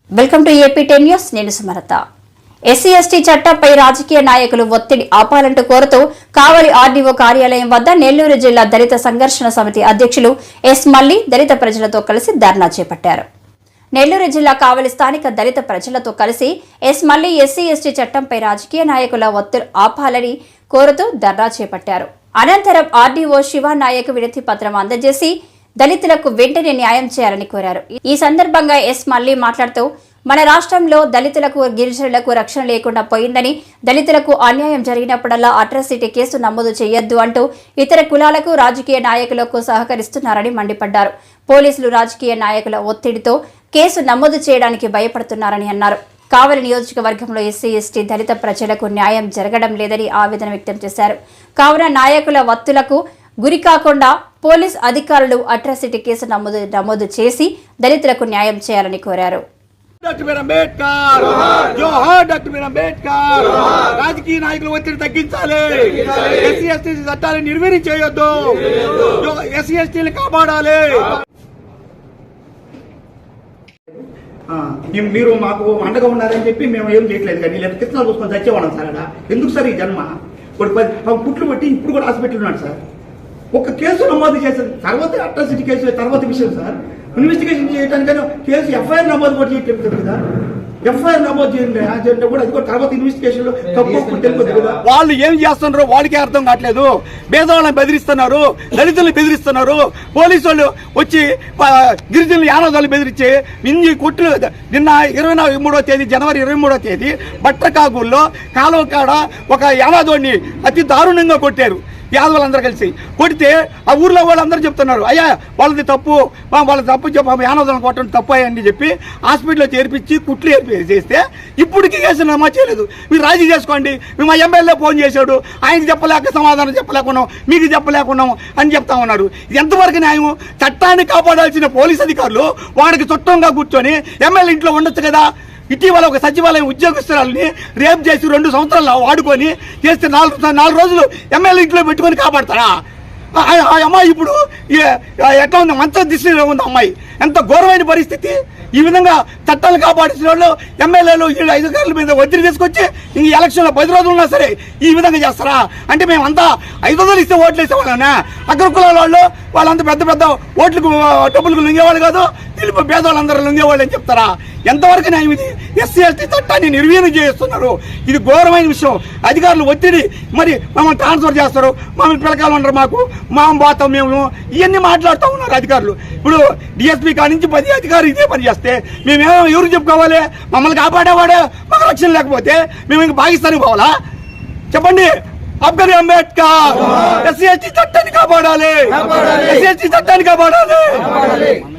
Welcome to AP 10 news. నేను Sumalatha. SC ST చట్టంపై రాజకీయ నాయకులు ఒత్తిడి ఆపాలంటూ కోరుతూ కావలి ఆర్డీఓ కార్యాలయం వద్ద నెల్లూరు జిల్లా దళిత సంఘర్షణ సమితి అధ్యక్షులు ఎస్ మల్లి దళిత ప్రజలతో కలిసి ధర్నా చేపట్టారు. నెల్లూరు జిల్లా కావలి స్థానిక దళిత ప్రజలతో కలిసి ఎస్ మల్లి ఎస్సీ ఎస్టీ చట్టంపై రాజకీయ నాయకుల ఒత్తిడి ఆపాలని కోరుతూ ధర్నా చేపట్టారు. అనంతరం ఆర్డీఓ శివానాయక్ వినతి పత్రం అందజేసి దళితులకు వెంటనే న్యాయం చేయాలని కోరారు. ఈ సందర్భంగా ఎస్ మల్లి మాట్లాడుతూ మన రాష్ట్రంలో దళితులకు గిరిజనులకు రక్షణ లేకుండా పోయిందని, దళితులకు అన్యాయం జరిగినప్పుడల్లా అట్రాసిటీ కేసు నమోదు చేయొద్దు అంటూ ఇతర కులాలకు రాజకీయ నాయకులకు సహకరిస్తున్నారని మండిపడ్డారు. పోలీసులు రాజకీయ నాయకుల ఒత్తిడితో కేసు నమోదు చేయడానికి భయపడుతున్నారని అన్నారు. కావలి నియోజకవర్గంలో ఎస్సీ ఎస్టీ దళిత ప్రజలకు న్యాయం జరగడం లేదని ఆవేదన వ్యక్తం చేశారు. కావున నాయకుల ఒత్తులకు గురి కాకుండా పోలీస్ అధికారులు అట్రాసిటీ కేసు నమోదు చేసి దళితులకు న్యాయం చేయాలని కోరారు. రాజకీయ నాయకుల ఒత్తిడి తగ్గించాలి. ఎస్సీ ఎస్టీ చట్టాలను నిర్వీర్యం చేయొద్దు. ఎస్సీ ఎస్టీలు కాపాడాలి. మీరు మాకు అండగా ఉన్నారని చెప్పి మేము ఏం చేయట్లేదు, కానీ లేదా కిత్తనాలు చూసుకొని చచ్చేవాళ్ళం సార్. అలా ఎందుకు సార్ ఈ జన్మ? పుట్లు పట్టి ఇప్పుడు కూడా హాస్పిటల్ ఉన్నాడు సార్. ఒక కేసు నమోదు చేశారు, తర్వాత అట్రాసిటీ కేసు తర్వాత విషయం సార్. ఇన్వెస్టిగేషన్ చేయడానికైనా కేసు ఎఫ్ఐఆర్ నమోదు కూడా చేయట్లేదు కదా. ఎఫ్ఐఆర్ నమోదు చేయండి కూడా, అది కూడా తర్వాత ఇన్వెస్టిగేషన్ లో తప్పు తెలియదు కదా. వాళ్ళు ఏం చేస్తున్నారో వాళ్ళకే అర్థం కావట్లేదు. పేదవాళ్ళని బెదిరిస్తున్నారు, దళితులను బెదిరిస్తున్నారు. పోలీసు వాళ్ళు వచ్చి గిరిజనులు యానాదాలు బెదిరించి ఇన్ని కొట్లు నిన్న 23వ తేదీ జనవరి 23వ తేదీ బట్టకాగుల్లో కాలువ కాడ ఒక యానాదోడిని అతి దారుణంగా కొట్టారు. యాదవులందరూ కలిసి కొడితే ఆ ఊర్లో వాళ్ళందరూ చెప్తున్నారు, అయ్యా వాళ్ళది తప్పు, వాళ్ళ తప్పు చెప్పి యానోదలను కొట్టడం తప్పు అయ్యండి చెప్పి హాస్పిటల్లో చేర్పించి కుట్లు చేస్తే ఇప్పటికీ కేసు నమోదు చేయలేదు. మీరు రాజీ చేసుకోండి. మేము మా ఎమ్మెల్యే ఫోన్ చేశాడు, ఆయనకి చెప్పలేక సమాధానం చెప్పలేకున్నాం, మీకు చెప్పలేకున్నాం అని చెప్తా ఉన్నారు. ఎంతవరకు న్యాయం? చట్టాన్ని కాపాడాల్సిన పోలీస్ అధికారులు వాడికి చుట్టంగా కూర్చొని ఎమ్మెల్యే ఇంట్లో ఉండొచ్చు కదా. ఇటీవల ఒక సచివాలయం ఉద్యోగస్తురాలని రేపు చేసి 2 సంవత్సరాలు వాడుకొని చేస్తే 4 రోజులు ఎమ్మెల్యే ఇంట్లో పెట్టుకొని కాపాడతారా? ఆ అమ్మాయి ఇప్పుడు ఎట్లా ఉంది? మంచి దిశలో ఉంది అమ్మాయి. ఎంత ఘోరమైన పరిస్థితి. ఈ విధంగా చట్టాలు కాపాడిన వాళ్ళు ఎమ్మెల్యేలు వీళ్ళ అధికారుల మీద ఒత్తిడి తీసుకొచ్చి ఇంక ఎలక్షన్లో 10 రోజులు ఉన్నా సరే ఈ విధంగా చేస్తారా? అంటే మేమంతా 500 ఇస్తే ఓట్లు వేసేవాళ్ళనే. అగ్ర కులాల వాళ్ళు వాళ్ళంతా పెద్ద పెద్ద ఓట్లకు డబ్బులకు లొంగేవాళ్ళు కాదు, వీళ్ళు పేదవాళ్ళందరూ లొంగేవాళ్ళు అని చెప్తారా? ఎంతవరకు న్యాయం ఇది? ఎస్సీ ఎస్టీ చట్టాన్ని నిర్వీర్యం చేస్తున్నారు. ఇది ఘోరమైన విషయం. అధికారులు ఒత్తిడి, మరి మమ్మల్ని ట్రాన్స్ఫర్ చేస్తారు, మమ్మల్ని పిల్లకాయలు ఉండరు, మాకు పోతాం మేము, ఇవన్నీ మాట్లాడుతూ ఉన్నారు అధికారులు. ఇప్పుడు డిఎస్పీ కాడి నుంచి 10 అధికారులు ఇదే పని చేస్తే మేమేమో ఎవరు చెప్పుకోవాలి? మమ్మల్ని కాపాడేవాడే మాకు రక్షణ లేకపోతే మేము ఇంక పాకిస్తాన్కి పోవాలా? చెప్పండి. అబ్బాయి అంబేద్కర్ ఎస్సీ ఎస్టీ చట్టాన్ని కాపాడాలి. ఎస్సీ ఎస్టీ చట్టాన్ని కాపాడాలి.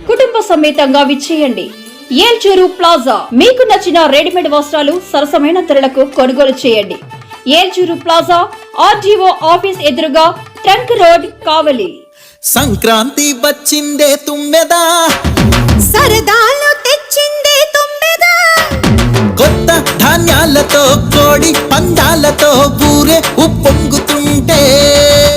కుటుంబ సమేతంగా విచ్చేయండి ఏల్చూరు ప్లాజా. మీకు నచ్చిన రెడీమేడ్ వస్త్రాలు సరసమైన ధరలకు కొనుగోలు చేయండి. ఏల్చూరు ప్లాజా, ఆర్డీఓ ఆఫీస్ ఎదురుగా, ట్రంక్ రోడ్, కావలి. సంక్రాంతి వచ్చిందే తుమ్మెదా,